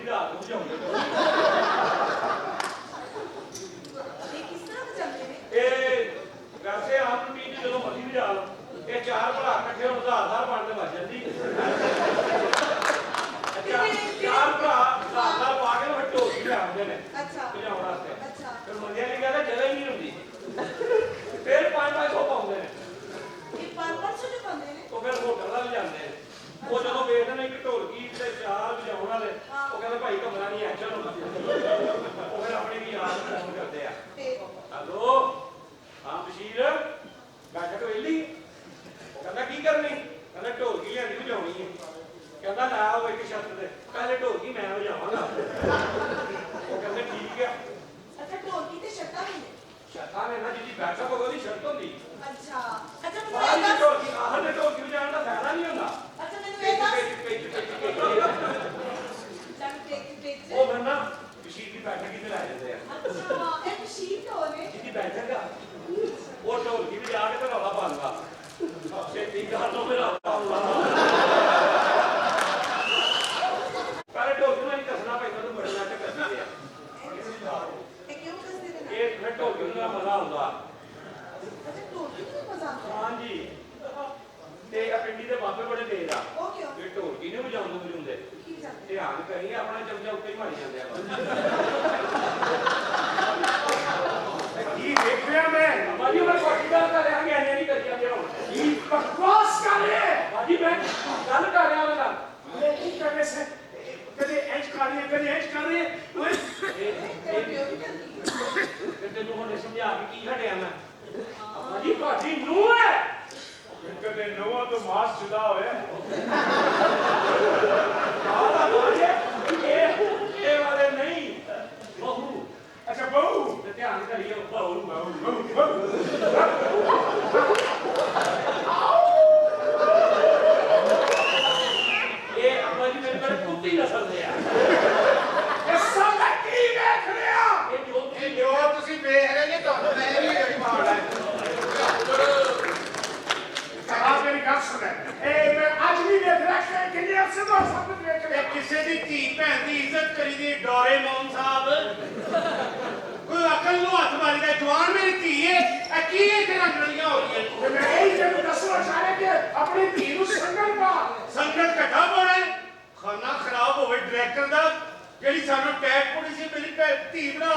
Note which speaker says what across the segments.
Speaker 1: ढोलकी रात को बजाउंदे वैसे आम रूटीन जो मर्जी भी जा ये चार भरा कट्ठे होने का आधार बनते बच जाती चार भरा आधार पा के फिर ढोलकी ले आते हैं बजाने वास्ते फिर मंदिर की कहते जगह ही नहीं होती फिर 500 पाते हैं तो फिर होटल का भी जाते हैं वो जो देखते हैं कि ढोलकी से चार बजाने वाले वो कहते भाई कमरा नहीं एक्शन होना वो फिर अपनी भी याद फोन करते हैं हेलो हाँ बशीर बैठक वेली वो कहता की करनी कहता ढोलकी लियानी बजानी है कहता ला आओ एक शर्त से पहले ढोलकी मैं बजावांगा वो कहते ठीक है शर्तां ने ना जी बैठक होगी ओदी शर्त होंदी ढोलकी आखिर में ढोलकी बजाने का फायदा नहीं होता वो फिर ना बशीर की बैठक ही ला देते हैं जिसकी बैठक है वो ढोलकी भी जाके तो रौला पाऊंगा छेती कर लो मेरा पहले ढोलकी में कसना पैदा तो बड़े नाटक करते हैं ये फिर ढोलकी में मजा आता हाँ जी ते पिंडी के बाबे बड़े तेज आ ढोलकी नहीं बजाते ध्यान करिए अपना चमचा उत्ते ही मारी जाते मैं बाजी मैं कोठी गल कर रहा ज्ञानी नहीं कर दिया मेरा ये बकवास कर रहे बाजी मैं गल कर रहा वाला लेकिन करने से कदे एज कर रहे ओए तेरे को ने समझा के की हटया मैं बाजी कोठी नू है कदे नवा तो मास जुदा होया आला बाजे ये वाले नहीं बहू अच्छा बहू ध्यान करिए बहू ये अब्बा जी मेरे पर कुत्ती नस्ल है ये सब की देख लिया ये जो तुसी देख रहे ने तो मैं भी मार है आप मेरी बात सुने ए मैं आज भी देख रहा कि ये से तो सब कुछ देख रहे किसी दी धी भैन दी इज्जत करी दी डोरेमोन साहब कोई अकल नु हाथ मारी दा जवान मेरी धी है ए की तेरा गलियां हो रही है मैं यही तेरे दसना चाह रहा कि अपनी धी नु संगत कटा बोला है खाना खराब होवे डायरेक्टर दा जेडी सानू टैग पुड़ी सी मेरी धी बना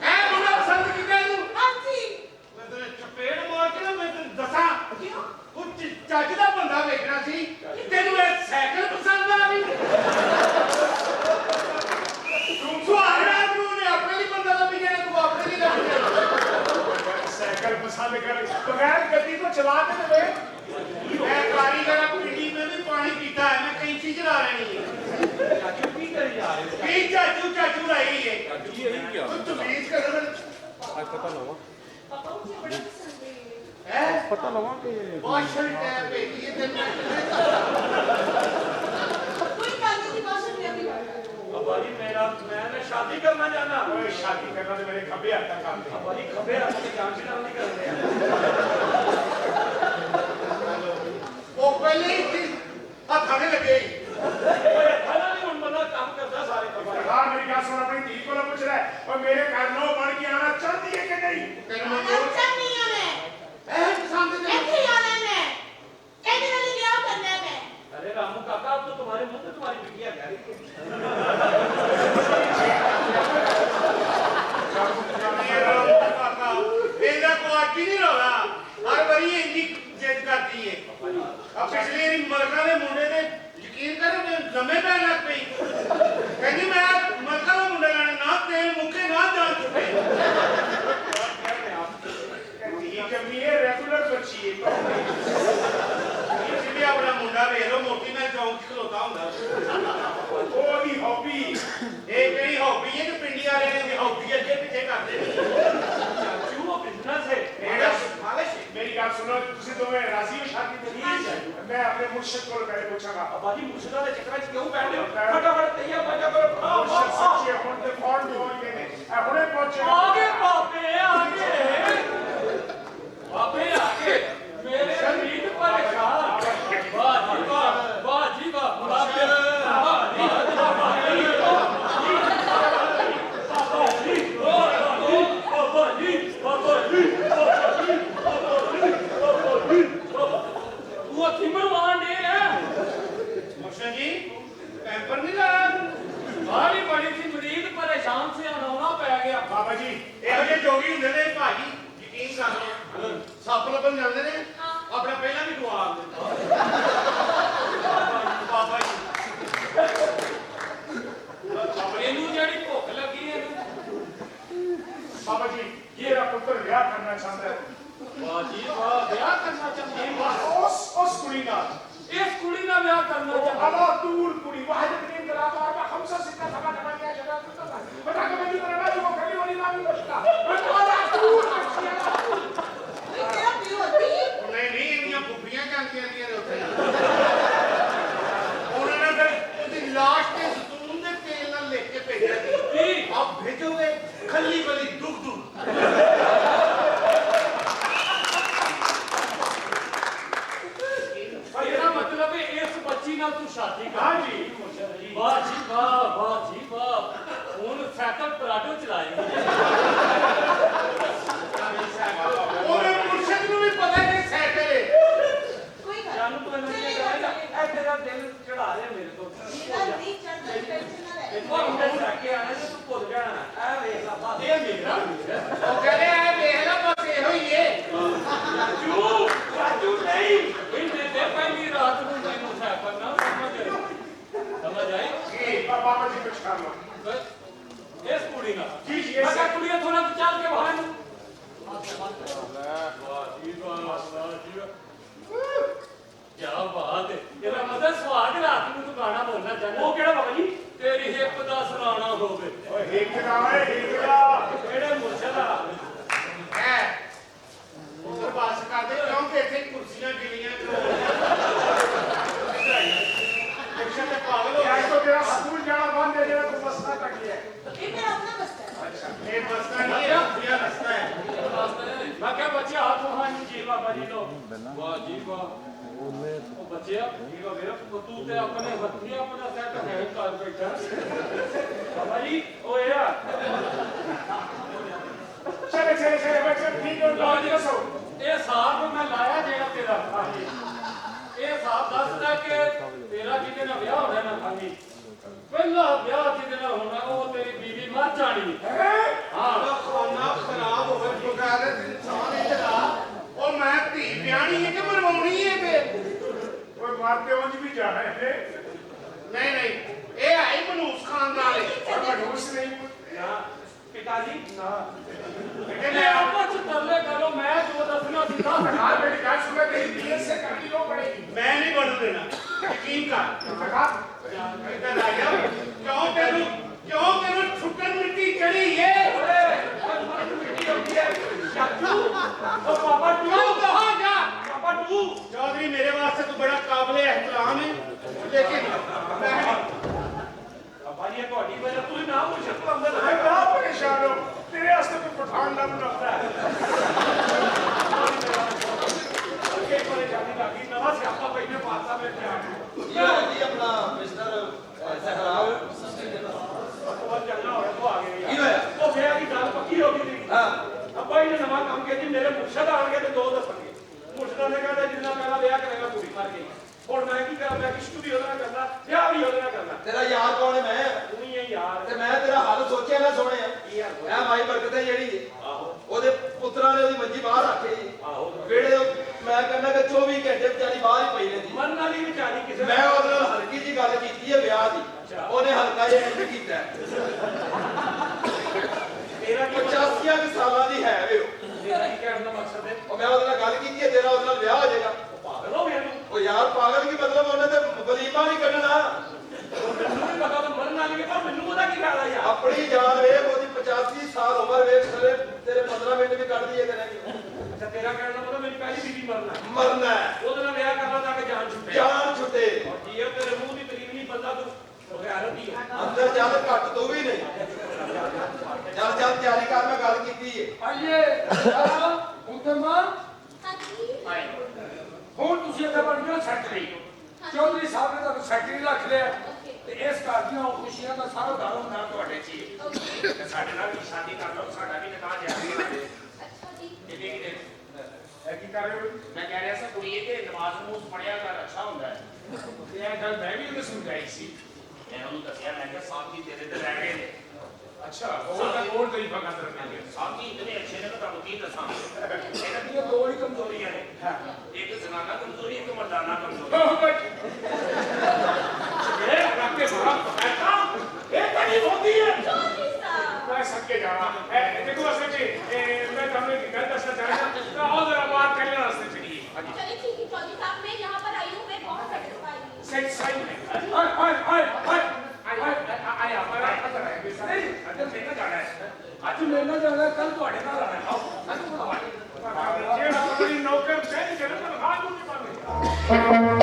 Speaker 1: ए मुंडा पसंद कीता तू हां जी मैं तेरे चपेड़ मार के ना मैं तेरे दसा क्यों कुछ ਚੱਜ ਦਾ ਬੰਦਾ ਵੇਖਣਾ ਸੀ ਤੈਨੂੰ ਇਹ ਸਾਈਕਲ ਪਸੰਦ ਆ ਗਈ ਤੂੰ ਸੁਹਾਰਾ ਤੂੰ ਨੇ ਆਪਣੇ ਲਈ ਬੰਦਾ ਲੱਭੀ ਜਾਣਾ ਤੂੰ ਆਪਣੇ ਲਈ ਲੱਭੀ ਸਾਈਕਲ ਪਸੰਦ ਕਰ ਬਗੈਰ ਗੱਡੀ ਤੋਂ ਚਲਾ ਕੇ ਦੇਵੇ ਮੈਂ ਕਾਰੀਗਰ ਪਿੰਡੀ में भी पानी पीता है मैं कैंची चला रही है चाचू की करी जा रहे हो की चाचू रही है यही क्या तू बीच कर आज पता लगा पापा मुझे बड़ा पसंद है पता लगा कि भाषण टैब है ये दिन कोई गाने की भाषण नहीं अभी अब्बा जी मैं शादी करना चाहना ओए शादी करना तो मेरे खब्बे हाथ का काम है अब्बा जी खब्बे हाथ की जान से नहीं कर रहे हैं वो पहले ही हथाने लगे ओए हथाना नहीं उन बंदा काम करता सारे कबाई हां मेरी बात सुन अपनी धी को पूछ रहा है और मेरे घर नो बन के आना चाहती है कि नहीं तेरे में नहीं आने ऐसे आना है कहने वाली क्या करना है अरे रामू काका अब तो तुम्हारे मुंह से तुम्हारी बिटिया कह रही है ਇਹਦਾ ਕੁਆਟੀ ਨਹੀਂ ਰੋਣਾ ਹਰ ਵਾਰੀ ਇੰਨੀ ਜਿੱਦ ਕਰਦੀ ਏ ਆ ਪਿਛਲੇ ਵਾਰੀ ਮਲਕਾ ਦੇ ਮੁੰਡੇ ਤੇ ਯਕੀਨ ਕਰ ਜੰਮੇ ਪੈ ਲੱਗ ਪਈ ਕਹਿੰਦੀ ਮੈਂ ਮਲਕਾ ਦਾ ਮੁੰਡਾ ਲੈਣਾ ਨਾ ਤੇਲ ਮੁੱਕੇ ਨਾ ਜਾਣ ਚੁੱਕੇ ਠੀਕ ਹੈ ਇਹ ਰੈਗੂਲਰ ਬੱਚੀ ਏ ਇਹ ਜਿਵੇਂ ਆਪਣਾ ਮੁੰਡਾ ਵੇਖ ਲੋ ਮੋਟੀ ਨਾਲ ਚੌਂਕ ਚ ਖਲੋਤਾ ਹੁੰਦਾ ਉਹਦੀ ਹੌਬੀ ਇਹ ਕਿਹੜੀ ਹੌਬੀ ਹੈ ਕਿ ਪਿੰਡੀ ਵਾਲਿਆਂ ਨੇ ਹੌਬੀ ਅੱਗੇ ਪਿੱਛੇ ਕਰਦੇ ਨੇ मेरी बात सुनो तुसी दोवें राजी हो शादी ते मैं अपने मुर्शिद को पहले पूछांगा अबाजी मुर्शिदा दे चक्कर च क्यों बैठे हो फटाफट तैयार बजा करो मुर्शिद सच्ची हुन ते कौन बोल के ने हुने पहुंचे आगे बापे आगे मेरे शरीर परेशान बाजी
Speaker 2: तू शादी कर।
Speaker 1: हाँ जी
Speaker 2: वाह जी वाह हूँ सैकल पराडो चलाएंगे।
Speaker 1: ਉਹਨੇ ਮੁਰਸ਼ਦ ਨੂੰ ਵੀ ਪਤਾ ਕਿ ਸਾਈਕਲ ਹੈ
Speaker 3: ਕੋਈ ਗੱਲ
Speaker 2: ਜਾਨੂ ਤੂੰ ਇਹਨੂੰ ਕੀ ਕਹੇਗਾ ਇਹ ਤੇਰਾ ਦਿਲ ਚੜਾ ਦੇ ਮੇਰੇ ਤੋਂ
Speaker 3: ਨਹੀਂ ਚੜਦਾ ਟੈਨਸ਼ਨ ਨਾ ਲੈ
Speaker 2: ਉਹ ਮੁੰਡੇ ਜਾ ਕੇ ਆਣਾ ਤੇ ਤੂੰ ਭੁੱਲ ਜਾਣਾ ਇਹ ਵੇਖ ਲਾ ਬਸ ਇਹ ਮੇਰਾ
Speaker 1: ਉਹ ਕਹਿੰਦੇ ਆ ਵੇਖ ਲੈ ਬਸ ਇਹੋ ਹੀ ਹੈ
Speaker 2: ਰਾਜੂ ਨਹੀਂ ਇਹਨੇ ਤੇ ਪਹਿਲੀ ਰਾਤ ਨੂੰ ਤੈਨੂੰ ਸਾਈਕਲ ਨਾ ਸਮਝ ਆਈ
Speaker 1: ਕੀ ਬਾਬਾ ਜੀ ਕੁਛ ਕਰ ਲਓ
Speaker 2: ਇਸ ਕੁੜੀ ਨਾਲ
Speaker 1: ਜੀ ਜੀ
Speaker 2: ਮੈਂ ਕਿਹਾ
Speaker 1: ਇਹ
Speaker 2: ਕੁੜੀਆਂ ਥੋੜਾ ਚੱਲ ਕੇ ਬਾਹਰ ਨੂੰ ਵਾਹ ਜੀ ਵਾਹ क्या बात है तेरा मतलब सुहाग रात में तू गाना बोलना चाहता वो केड़ा बाबा जी तेरी हिप दा सराना होवे
Speaker 1: ਓਏ ਹਿੱਕ ਦਾ ਓਏ ਹਿੱਕ ਦਾ
Speaker 2: केड़े मुर्शदा
Speaker 1: ਹੈ ਉਧਰ ਬਾਸ ਕਰਦੇ ਕਿਉਂਕਿ ਇੱਥੇ ਕੁਰਸੀਆਂ ਗਿਲੀਆਂ ਰਿਕਸ਼ਾ ਤੇ ਪਾਗਲ ਹੋ ਗਿਆ ਤਾਂ ਤੇਰਾ ਸਕੂਲ ਜਾਣਾ ਬੰਦ ਹੈ ਜਿਹੜਾ ਤੂੰ ਬਸਤਾ ਕੱਟ ਲਿਆ
Speaker 3: ਇਹ ਮੇਰਾ ਆਪਣਾ ਬਸਤਾ ਹੈ
Speaker 1: ਅੱਛਾ ਇਹ ਬਸਤਾ ਨਹੀਂ ਹੈ ਇਹ ਰਸਤਾ ਹੈ
Speaker 2: मैं क्या बच्चे हाथ वहां जी बाबा जी लो वाह जी वाह ਉਹ ਬੱਚਿਆ ਠੀਕ ਆ ਮੇਰਾ ਤੂੰ ਤੇ ਆਪਣੇ ਹੱਥੀਂ ਆਪਣਾ ਸੈੱਟ ਹੈ ਕਰ ਬੈਠਾ ਬਾਬਾ ਜੀ ਓਏ ਆ
Speaker 1: ਚਲੇ ਬੱਚੇ ਠੀਕ ਹੋ
Speaker 2: ਲਓ ਜੀ ਦੱਸੋ ਇਹ ਹਿਸਾਬ ਮੈਂ ਲਾਇਆ ਜਿਹੜਾ ਤੇਰਾ ਹਾਂਜੀ ਇਹ ਹਿਸਾਬ ਦੱਸਦਾ ਕਿ ਤੇਰਾ ਜਿਹਦੇ ਨਾਲ ਵਿਆਹ ਹੋਣਾ ਨਾ ਖਾਂਗੀ ਪਹਿਲਾ ਵਿਆਹ ਜਿਹਦੇ ਨਾਲ ਹੋਣਾ ਉਹ ਤੇਰੀ ਬੀਵੀ ਮਰ ਜਾਣੀ
Speaker 1: ਹੈ
Speaker 2: ਹਾਂ
Speaker 1: ਖਾਣਾ ਖਰਾਬ ਹੋਵੇ ਬਗਾਰੇ ਤੇ ਇਨਸਾਨ ਇਧਰਾ ਉਹ ਮੈਂ ਧੀ ਵਿਆਹਣੀ ਹੈ ਕਿ ਮਰਵਾਉਣੀ ਹੈ ਤੇ ਓਏ ਮਾਰਤੇ ਉਂਝ ਵੀ ਜਾਣਾ ਹੈ ਨਹੀਂ ਇਹ ਆਈ ਮਨੂਸ ਖਾਨਦਾਨ ਹੈ ਪਰ ਮਨੂਸ ਨਹੀਂ
Speaker 2: ਨਾ ਪਿਤਾ ਜੀ
Speaker 1: ਨਾ
Speaker 2: ਕਹਿੰਦੇ ਆਪਸ ਚ ਤਰਲੇ ਕਰੋ ਮੈਂ ਜੋ ਦੱਸਣਾ ਸੀ ਦੱਸ
Speaker 1: हां मेरी बात सुन तेरी पीएस से करनी लो पड़ेगी मैं नहीं बनू देना यकीन कर इधर आ जा क्यों तेरू छुटन मिट्टी चढ़ी है
Speaker 2: ओ पापा तू
Speaker 1: कहां जा
Speaker 2: पापा तू
Speaker 1: चौधरी मेरे वास्ते तो बड़ा काबिल एहतराम है लेकिन मैं
Speaker 2: पापा जी ਤੁਹਾਡੀ ਵਜ੍ਹਾ ਤੂੰ ਨਾ ਮੁਸ਼ਕ ਅੰਦਰ
Speaker 1: मैं कहां परेशान हूं तेरे वास्ते तो पठान लब लगता है
Speaker 2: ਅੱਗੇ ਪਰੇਸ਼ਾਨੀ ਲੱਗੀ ਨਵਾਂ ਸਿਆਪਾ ਪੈਨੇ ਪਾਸਾ ਵਿੱਚ ਆ
Speaker 4: ਜੀ ਆਪਣਾ ਮਿਸਟਰ ਸਹਰਾਵ
Speaker 2: ਉਹ ਚੱਲਣਾ ਹੋਇਆ ਤੂੰ ਆ ਗਈ
Speaker 4: ਕੀ ਹੋਇਆ?
Speaker 2: ਉਹ ਫੇਰ ਦੀ ਗੱਲ ਪੱਕੀ ਹੋ ਗਈ ਸੀ
Speaker 4: ਹਾਂ
Speaker 2: ਅੱਬਾ ਇਹਨੇ ਨਵਾਂ ਕੰਮ ਕੀਤਾ ਜੀ ਮੇਰੇ ਮੁਰਸ਼ਦ ਆਣਗੇ ਤੇ ਦੋ ਦੱਸਣਗੇ ਮੁਰਸ਼ਦਾਂ ਨੇ ਕਹਿੰਦਾ ਜਿੰਨਾ ਪਹਿਲਾਂ ਵਿਆਹ ਕਰੇਗਾ ਕੁੜੀ ਮਰ ਗਈ ਹੁਣ ਮੈਂ ਕੀ ਕਰਾਂ ਮੈਂ ਇਸ਼ਕ ਵੀ ਉਹਦੇ ਨਾਲ ਕਰਨਾ ਵਿਆਹ ਵੀ ਉਹਦੇ ਨਾਲ ਕਰਨਾ
Speaker 4: ਤੇਰਾ ਯਾਰ ਕੌਣ ਹੈ ਮੈਂ
Speaker 2: ਤੂੰ ਹੀ ਹੈ ਯਾਰ
Speaker 4: ਤੇ ਮੈਂ ਤੇਰਾ ਹੱਲ ਸੋਚਿਆ ਨਾ ਸੋਹਣਿਆ
Speaker 2: ਕੀ ਹਾਲ
Speaker 4: ਇਹ ਮਾਈ ਬਰਕਤ ਹੈ ਜਿਹੜੀ
Speaker 2: ਆਹੋ
Speaker 4: ਉਹਦੇ ਪੁੱਤਰਾਂ ਨੇ ਉਹਦੀ ਮੰਜੀ ਬਾਹਰ ਰੱਖੀ
Speaker 2: ਆਹੋ
Speaker 4: ਵੇੜੇ ਮੈਂ ਕਹਿੰਦਾ ਕਿ 24 ਘੰਟੇ ਵਿਚਾਰੀ ਬਾਹਰ ਹੀ ਪਈ ਰਹਿੰਦੀ
Speaker 2: ਮਰਨ ਵਾਲੀ ਵਿਚਾਰੀ ਕਿਸੇ
Speaker 4: ਮੈਂ ਉਹਦੇ ਨਾਲ ਹਲਕੀ ਜੀ ਗੱਲ ਕੀਤੀ ਹੈ ਵਿਆਹ ਦੀ ਉਹਨੇ ਹਲਕਾ ਜਿਹਾ ਇੰਜ ਕੀਤਾ
Speaker 2: ਤੇਰਾ ਕੀ
Speaker 4: 85 ਸਾਲਾਂ ਦੀ ਹੈ ਵੇ ਉਹ
Speaker 2: ਮੇਰਾ ਕੀ ਕਹਿਣ ਦਾ ਮਕਸਦ ਹੈ
Speaker 4: ਉਹ ਮੈਂ ਉਹਦੇ ਨਾਲ ਗੱਲ ਕੀਤੀ ਹੈ ਤੇਰਾ ਉਹਦੇ ਨਾਲ ਵਿਆਹ ਹੋ ਜਾਏਗਾ
Speaker 2: ਪਾਗਲ ਹੋ ਗਿਆ ਤੂੰ
Speaker 4: ਉਹ ਯਾਰ ਪਾਗਲ ਕੀ ਮਤਲਬ ਉਹਨੇ ਤੇ ਵਲੀਮਾ ਨਹੀਂ ਕੱਢਣਾ
Speaker 2: ਮੈਨੂੰ ਵੀ ਪਤਾ ਤਾਂ ਮਰਨ ਵਾਲੀ ਹੈ ਪਰ ਮੈਨੂੰ ਉਹਦਾ ਕੀ ਫਾਇਦਾ ਯਾਰ
Speaker 4: ਆਪਣੀ ਜਾਨ ਵੇਖ ਉਹਦੀ 85 ਸਾਲ ਉਮਰ ਵੇਖ ਸਲੇ ਤੇਰੇ 15 ਮਿੰਟ ਵੀ ਕੱਢ ਦਈਏ ਕਰਾਂਗੇ
Speaker 2: ਅੱਛਾ ਤੇਰਾ ਕਹਿਣ ਦਾ ਮਤਲਬ ਮੇਰੀ ਪਹਿਲੀ ਬੀਵੀ ਮਰਨਾ ਹੈ।
Speaker 4: ਮਰਨਾ ਹੈ
Speaker 2: ਉਹਦੇ ਨਾਲ ਵਿਆਹ ਕਰਨਾ ਤਾਂ ਕਿ ਜਾਨ ਛੁੱਟੇ
Speaker 4: ਜਾਨ ਛੁੱਟੇ
Speaker 2: ਔਰ ਜੀ ਇਹ ਤੇਰੇ ਮੂੰਹ ਦੀ ਤਰੀਫ ਨਹੀਂ ਬੰਦਾ ਤੂੰ ਬਗੈਰਤ ਹੀ ਹੈ
Speaker 4: ਅੰਦਰ ਚੱਲ ਘੱਟ ਤੂੰ ਵੀ ਨਹੀਂ ਚੱਲ ਤਿਆਰੀ ਕਰ ਮੈਂ ਗੱਲ ਕੀਤੀ ਏ
Speaker 5: ਆਈਏ ਮੁਹਤਰਮਾ
Speaker 3: ਹਾਂਜੀ
Speaker 5: ਹੁਣ ਤੁਸੀਂ ਇੱਥੇ ਬਣ ਗਏ ਸੈਕਟਰੀ ਚੌਧਰੀ ਸਾਹਿਬ ਨੇ ਤੁਹਾਨੂੰ ਸੈਕਟਰੀ ਰੱਖ ਲਿਆ ਤੇ ਇਸ ਘਰ ਦੀਆਂ ਖੁਸ਼ੀਆਂ ਦਾ ਸਾਰਾ ਦਾਰੋਮਦਾਰ ਤੁਹਾਡੇ 'ਚ ਹੀ ਹੈ ਤੇ ਸਾਡੇ ਨਾਲ ਵੀ ਸ਼ਾਦੀ ਕਰ ਲਓ ਸਾਡਾ ਵੀ ਨਿਕਾਹ ਜਾਰੀ ਹੈ
Speaker 3: ਅੱਛਾ ਜੀ
Speaker 5: ਇਹ ਕੀ ਕਰ ਰਹੇ ਹੋ
Speaker 6: ਮੈਂ ਕਹਿ ਰਿਹਾ ਸੀ ਕੁੜੀਏ ਕਿ ਨਮਾਜ਼ ਨੂਜ਼ ਪੜਿਆ ਕਰ ਅੱਛਾ ਹੁੰਦਾ ਹੈ
Speaker 5: ਤੇ ਇਹ ਗੱਲ ਮੈਂ ਵੀ ਉਹਨੂੰ ਸਮਝਾਈ ਸੀ
Speaker 6: ਮੈਂ ਉਹਨੂੰ ਦੱਸਿਆ ਮੈਂ ਕਿਹਾ ਸਾਥੀ ਤੇਰੇ ਤੇ ਰਹਿ ਗਏ ਨੇ
Speaker 5: ਅੱਛਾ ਹੋਰ ਤਰੀਫਾ ਕਰ ਰਹੇ
Speaker 6: ਸਾਥੀ ਇਤਨੇ ਅੱਛੇ ਨੇ ਕਿ ਤੁਹਾਨੂੰ ਕੀ ਦੱਸਾਂ
Speaker 5: ਇਹਨਾਂ ਦੀਆਂ ਦੋ ਹੀ ਕਮਜ਼ੋਰੀਆਂ ਨੇ
Speaker 6: ਇੱਕ ਜ਼ਨਾਨਾ ਕਮਜ਼ੋਰੀ ਇੱਕ ਮਰਦਾਨਾ ਕਮਜ਼ੋਰੀ
Speaker 5: ਇਹ ਰੱਖੇ ਬੜਾ ਪਕਾਤਾ ਇਹ ਕਦੀ ਹੁੰਦੀ ਹੈ
Speaker 3: ਚੌਧਰੀ ਸਾਹਿਬ
Speaker 1: मैं सबके जाना देखो असल में मैं तुम्हें एक गल दसना चाह रहा था और जरा बात करने रास्ते चलिए
Speaker 3: चलिए ठीक है चौधरी साहब मैं यहाँ पर आई हूँ मैं बहुत सेटिस्फाई हूँ
Speaker 1: सही सही में आया हमारा खतर है नहीं अगर लेना जाना है
Speaker 5: ਅੱਜ ਮੇਰੇ ਨਾਲ ਜਾਣਾ ਕੱਲ ਤੁਹਾਡੇ ਨਾਲ ਆਣਾ ਆਓ ਅੱਜ ਤੁਹਾਡੇ
Speaker 1: जेड़ा कोई नौकर चाहिए जरा तो हाथ नहीं पावे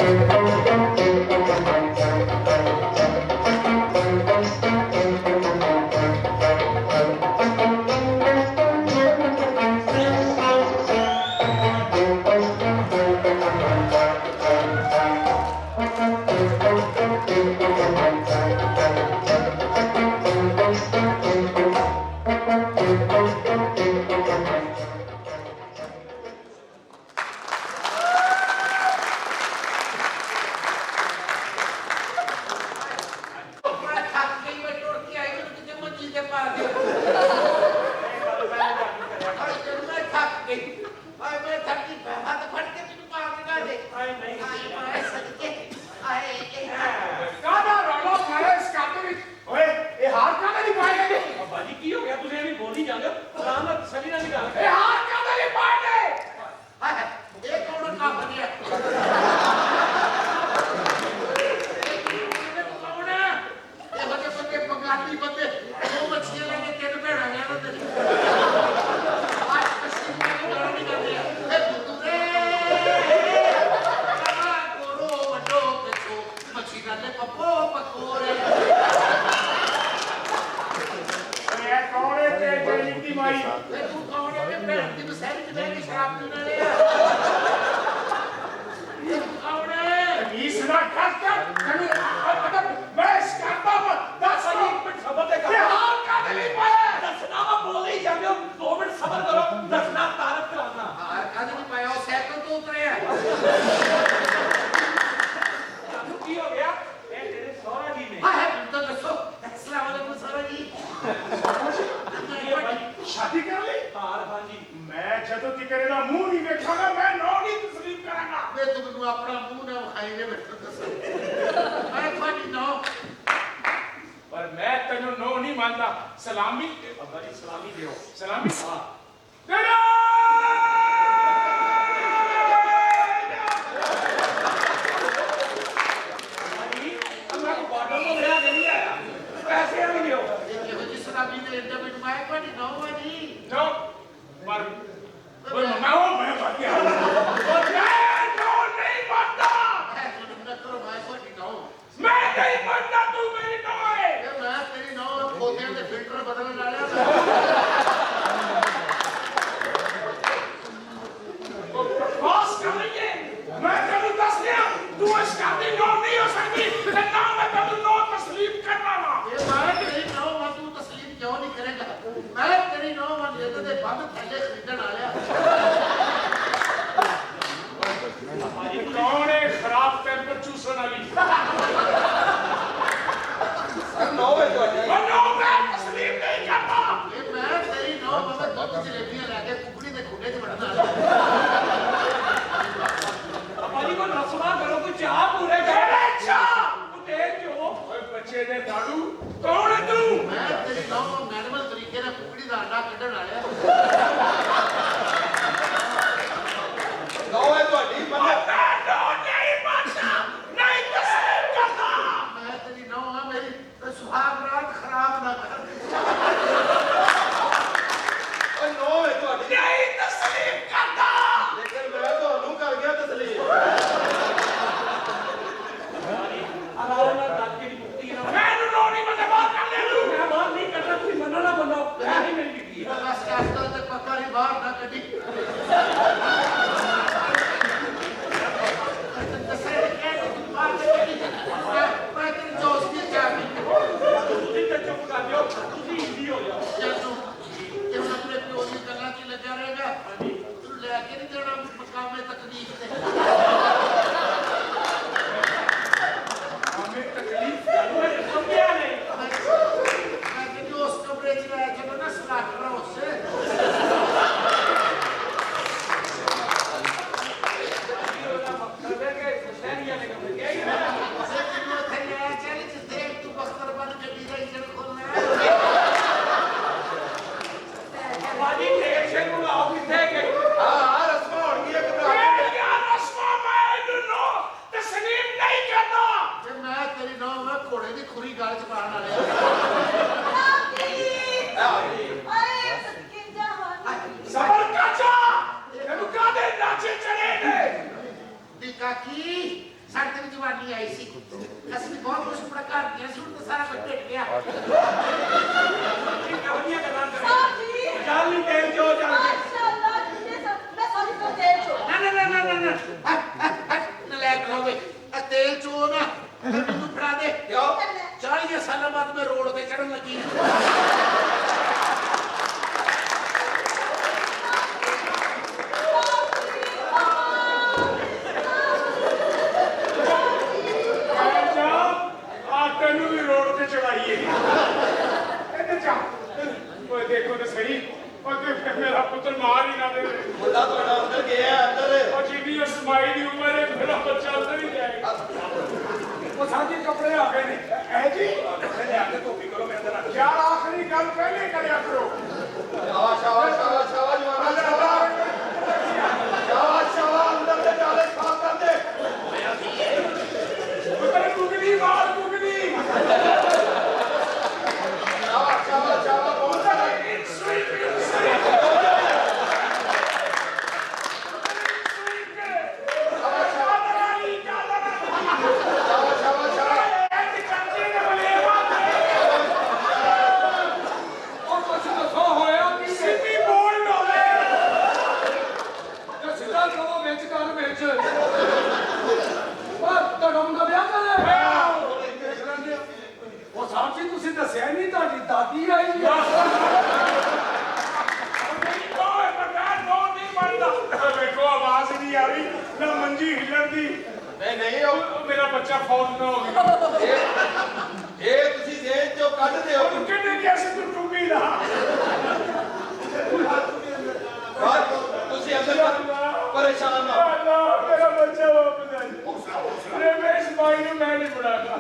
Speaker 4: कहते पप्पो पकोरे
Speaker 1: मैं कौन है ते तेरी की माई
Speaker 4: तू कौन है के भैन दी बसैर च बैठ के शराब पीने वाले तू कौन है
Speaker 1: इस ना खत कनु मैं करता हूं 10 मिनट खबर दे कर हाल का नहीं पाया
Speaker 2: दसना वा बोल ही जाओ 2 मिनट सबर करो दसना तारक कराना
Speaker 4: हां कद नहीं पाया वो साइकिल तो उतरे है
Speaker 2: तू की हो गया ए तेरे सौरा जी ने
Speaker 4: हां है तो दसो अस्सलाम वालेकुम सारा जी
Speaker 2: ये भाई
Speaker 1: शादी कर ली
Speaker 2: हां जी
Speaker 1: मैं जदों तक ਇਹਦਾ ਮੂੰਹ ਨਹੀਂ ਵੇਖਾਂਗਾ ਮੈਂ ਨੌ ਨਹੀਂ ਤਸਲੀਮ ਕਰਾਂਗਾ
Speaker 4: वे तू मैनू अपना मुंह ना खाई दे बेटा दस मैं थोड़ी नो
Speaker 1: पर मैं ਤੈਨੂੰ ਨੋ ਨਹੀਂ ਮੰਨਦਾ ਸਲਾਮੀ
Speaker 2: बड़ी सलामी दियो
Speaker 1: सलामी
Speaker 2: हां
Speaker 1: तेरा
Speaker 2: अल्लाह को बाडल तो ले के नहीं आया पैसे भी दियो
Speaker 4: ये हो जी सलामी ने इंदा मैनू मैं थोड़ी नो वाली
Speaker 1: नो पर मैं मर गया और मैं नो नहीं मानता
Speaker 4: मैं ना करो मैं थोड़ी नो
Speaker 1: मैं नहीं मानता तू मेरी नो है
Speaker 4: ये मैं तेरी नो पोते दे फिल्टर बदलने डालिया
Speaker 1: बस कर रही है मैं तेरे दस दिया तू इस शादी नो नहीं हो सकती ते ना मैं तेरे नो तस्लीम करना ना
Speaker 4: ये मैं तेरी नो मैं तू तस्लीम क्यों नहीं करेगा मैं तेरी नो मैं ये तो दे बंद थैले खरीदन आया
Speaker 1: कौन है खराब टेम्पर चूसने वाली
Speaker 4: नो है तो
Speaker 1: नो मैं तस्लीम नहीं करता
Speaker 4: ये मैं तेरी नो मैं दो जलेबियां लेके कुकड़ी दे खुडे च बढ़ना आया
Speaker 2: पाजी को रसवा करो कोई चाह पूरे
Speaker 1: तेरे चाह
Speaker 2: तू तेज जो
Speaker 1: ओए बच्चे दे दाड़ू कौन है तू
Speaker 4: मैं तेरी नो मैनुअल तरीके ਨਾਲ ਕੁਕੜੀ ਦਾ ਅੰਡਾ ਕੱਢਣ ਆਇਆ
Speaker 5: ਨੌ ਹੈ ਤੁਹਾਡੀ
Speaker 1: मैं नो नहीं मानता नहीं तस्लीम करता
Speaker 4: मैं तेरी नो हां मेरी सुहाग रात खराब ना कर
Speaker 5: ਓਏ ਨੌ ਹੈ ਤੁਹਾਡੀ
Speaker 1: नहीं तस्लीम करता
Speaker 5: ਲੇਕਿਨ ਮੈਂ ਤੁਹਾਨੂੰ ਕਰ ਗਿਆ ਤਸਲੀਮ
Speaker 2: आराम ਨਾਲ ਦੱਸ ਕੇ ਦੀ ਮੁਕਤੀ ਨਾ
Speaker 1: मैं नो नहीं मने बात कर ले तू
Speaker 2: मैं बात नहीं करना कोई मनो ना मनो मैं ही मेरी डिग्री है
Speaker 4: बस कैस्टा ते पक्का नहीं बाहर ना कटी मैं तेरी दोस्त की क्या
Speaker 2: ਤੁਸੀਂ ਤੇ ਚੁੱਪ ਕਰ ਜਾਓ ਤੁਸੀਂ ਹਿੰਦੀ ਹੋ ਜਾਓ
Speaker 4: ਤੂੰ ਇਹ ਹੁਣ ਆਪਣੇ ਪਿਓ ਦੀ ਗੱਲਾਂ 'ਚ ਲੱਗਿਆ ਰਹੇਗਾ ਤੂੰ ਲੈ ਕੇ ਨਹੀਂ ਜਾਣਾ ਮਕਾਮੇ ਤਕਲੀਫ ਤੇ
Speaker 1: हमें तकलीफ
Speaker 2: मैं समझਿਆ नहीं
Speaker 4: मैं तेरी उस कमरे 'ਚ ਲੈ ਕੇ ना सलाट रहा उससे
Speaker 2: ਬਾਜੀ ਟੇਸ਼ਨ ਨੂੰ ਲਾਓ ਕਿੱਥੇ ਗਏ
Speaker 5: ਹਾਂ ਰਸਮਾਂ ਹੋਣਗੀਆਂ ਘਬਰਾ
Speaker 1: मैं यार रस्मा मैं नो तस्लीम नहीं करता
Speaker 4: मैं तेरी नौ मैं घोड़े की खुरी गल च पाने वाले
Speaker 3: अरे सदके जहान
Speaker 1: सबर कर जा तेनू कादे नाचे चढ़े ने
Speaker 4: दी काकी साडी तेरी जवानी आई सी असली बहुत कुछ बड़ा कर दिया सी तो सारा कुछ ढट गया
Speaker 2: ਇਹ ਕਹਾਣੀਆਂ ਗੱਲਾਂ ਕਰ
Speaker 3: साजी
Speaker 2: ਚੱਲ ਨਹੀਂ ਟੇਲ ਜੋ ਚੱਲ ਕੇ
Speaker 3: माशाल्लाह तुझे सब मैं सॉरी तो दे छो
Speaker 4: ना नलायक लोगे तेल चो ना मैनू फड़ा दे
Speaker 5: क्यों
Speaker 4: 40 साल बाद मैं रोड पे चढ़न लगी
Speaker 1: जा आ तेनू भी रोड पे चढ़ाइए इधर जा ओए देखो तो सही और मेरा पुत्र मार ही ना दे
Speaker 5: ਮੁੰਡਾ ਤੁਹਾਡਾ ਅੰਦਰ ਗਿਆ ਅੰਦਰ
Speaker 1: और जिंदी स्माइल की उम्र है मेरा बच्चा अंदर ही जाएगा वो साथी कपड़े आ गए ने ऐ जी ले आके टोपी करो मैं अंदर यार आखिरी गल पहले करया करो
Speaker 5: शाबाश शाबाश शाबाश शाबाश जवाना शाबाश शाबाश शाबाश अंदर से डाले साफ कर दे
Speaker 1: तेरे कुगनी मार कुगनी
Speaker 5: शाबाश शाबाश शाबाश बहुत सारा
Speaker 1: स्वीट
Speaker 5: शाबाश शाबाश
Speaker 7: ਇਹ ਤੁਸੀਂ ਦੇਹ ਚੋਂ ਕੱਢ ਦਿਓ
Speaker 1: ਕਿੰਨੇ ਕੈਸੇ ਤੂੰ ਟੂਬੀ ਦਾ
Speaker 7: ਬਾਹਰ ਤੁਸੀਂ ਅੰਦਰ ਪਰੇਸ਼ਾਨ ਨਾ ਹੋ।
Speaker 1: ਅੱਲਾਹ ਮੇਰਾ ਬੱਚਾ ਵਾਪਸ ਆ ਜਾ ਮੈਂ ਇਸ ਮਾਈ ਨੂੰ ਮੈਂ ਨਹੀਂ ਬਣਾਗਾ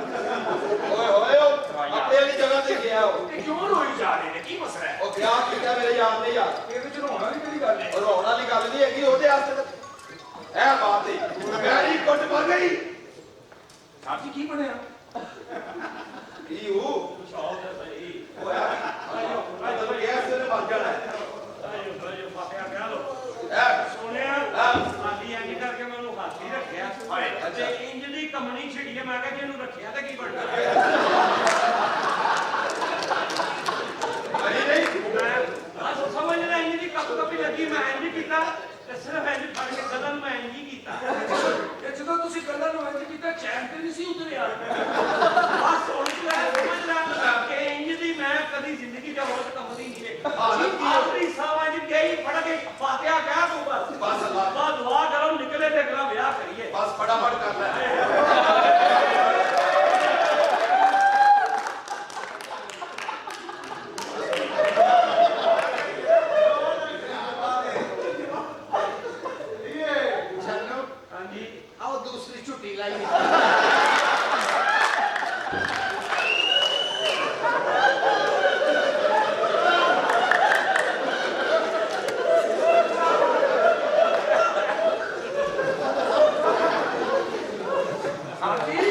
Speaker 7: ਓਏ ਹੋਏ ਆਪਣੇ ਵਾਲੀ ਜਗ੍ਹਾ ਤੇ ਗਿਆ ਉਹ
Speaker 5: ਤੇ ਕਿਉਂ ਰੋਈ ਜਾ ਰਹੇ ਨੇ ਕੀ ਮਸਲਾ ਹੈ
Speaker 7: ਉਹ ਵਿਆਹ ਕੀਤਾ ਮੇਰੇ ਯਾਰ ਨੇ ਯਾਰ
Speaker 5: ਇਹਦੇ ਚ ਰੋਣਾ ਵੀ ਕਿਹੜੀ ਗੱਲ ਹੈ
Speaker 7: ਉਹ ਰੋਣ ਵਾਲੀ ਗੱਲ ਨਹੀਂ ਹੈਗੀ ਉਹਦੇ ਵਾਸਤੇ ਤਾਂ ਇਹ ਬਾਤ ਹੈ ਮੇਰੀ ਕੁੱਟ ਮਰ ਗਈ
Speaker 5: ਸਾਹਿਬ ਜੀ ਕੀ ਬਣਿਆ
Speaker 7: ਕੀ ਉਹ
Speaker 2: ਸ਼ੌਕ ਹੈ ਸਹੀ
Speaker 7: ਹੋਇਆ
Speaker 2: ਆਇਓ
Speaker 7: ਮੈਂ ਤਾਂ ਗੈਸ ਤੇ ਮਰ ਜਾਣਾ
Speaker 2: ਆਇਓ ਫਾਟਿਆ ਕਹਿ ਲੋ
Speaker 7: ਇਹ
Speaker 2: ਸੋਹਣਿਆ ਹਾਲੀ ਐਂ ਕਰਕੇ ਮੈਂ ਉਹਨੂੰ ਹੱਥ ਹੀ ਰੱਖਿਆ
Speaker 7: ਹਾਏ
Speaker 2: ਤੇ ਇੰਜ ਦੀ ਕਮਣੀ ਛਿੜੀ ਮੈਂ ਕਿਹਾ ਜੇ ਇਹਨੂੰ ਰੱਖਿਆ ਤਾਂ ਕੀ ਬਣਦਾ
Speaker 7: ਨਹੀਂ
Speaker 2: ਮੈਂ ਬਸ ਸਮਝ ਲੈ ਇੰਜ ਦੀ ਕੱਪ ਕੱਪੀ ਲੱਗੀ ਮੈਂ ਇੰਜ ਕੀਤਾ ਤੇ ਸਿਰਫ ਇੰਜ ਫੜ ਕੇ ਕਦਮ ਮੈਂ ਇੰਜ ਹੀ ਕੀਤਾ
Speaker 5: ਤੇ ਜਦੋਂ ਤੁਸੀਂ ਗੱਲਾਂ ਨੂੰ ਇੰਜ ਕੀਤਾ ਚੈਨ ਤੇ ਨਹੀਂ ਸੀ ਉਤਰਿਆ
Speaker 2: ਬਸ ਹੁਣ ਤੂੰ ਇਹ ਸਮਝ ਲੈ ਕਿ ਇੰਜ ਦੀ ਮੈਂ ਕਦੀ ਜ਼ਿੰਦਗੀ ਦਾ ਹੋਰ ਕੰਮਦੀ ਨਹੀਂ ਵੇਖੀ ਆਖਰੀ ਸਾਵਾਂ ਜੀ ਗਈ ਫੜ ਕੇ ਫਾਤਿਹਾ ਕਹਿ ਤੂੰ ਬਸ
Speaker 7: ਅੱਲਾਹ
Speaker 2: ਬਾ ਦੁਆ ਕਰੋ ਨਿਕਲੇ ਤੇ ਅਗਲਾ ਵਿਆਹ ਕਰੀਏ
Speaker 7: ਬਸ ਫਟਾਫਟ ਕਰ ਲੈ
Speaker 4: चलो
Speaker 2: ਹਾਂਜੀ
Speaker 4: आओ दूसरी छुट्टी लाई
Speaker 5: ਸਾਹਿਬ ਜੀ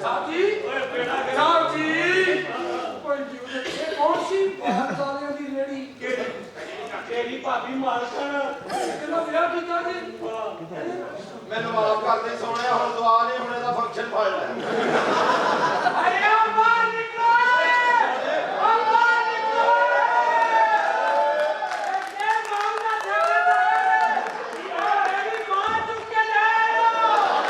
Speaker 5: ਸਾਹਿਬ ਜੀ
Speaker 2: ਓਏ ਬੇੜਾ
Speaker 5: ਸਾਹਿਬ ਜੀ ਕੋਈ ਜੀ ਇਹ ਕੌਣ ਸੀ ਬਾਹਰ ਵਾਲਿਆਂ ਦੀ ਰੇੜੀ
Speaker 2: ਤੇਰੀ ਭਾਬੀ ਮਾਲਕਣ
Speaker 5: ਕਿਹਦਾ ਵਿਆਹ ਕੀਤਾ ਜੀ
Speaker 7: ਮੈਨੂੰ ਮਾਫ ਕਰ ਦੇ ਸੋਹਣਿਆ ਹੁਣ ਦੁਆ ਨਹੀਂ ਹੁਣ ਇਹਦਾ ਫੰਕਸ਼ਨ ਫੜ ਲੈ
Speaker 5: ਅਰੇ ਬਾਹਰ ਨਿਕਲੋ ਬਾਹਰ ਨਿਕਲੋ ਇਹ ਮਾਮਲਾ ਚੱਲਦਾ ਹੈ ਮੇਰੀ ਮਾਂ ਚੁੱਕ ਕੇ ਲੈ ਆਓ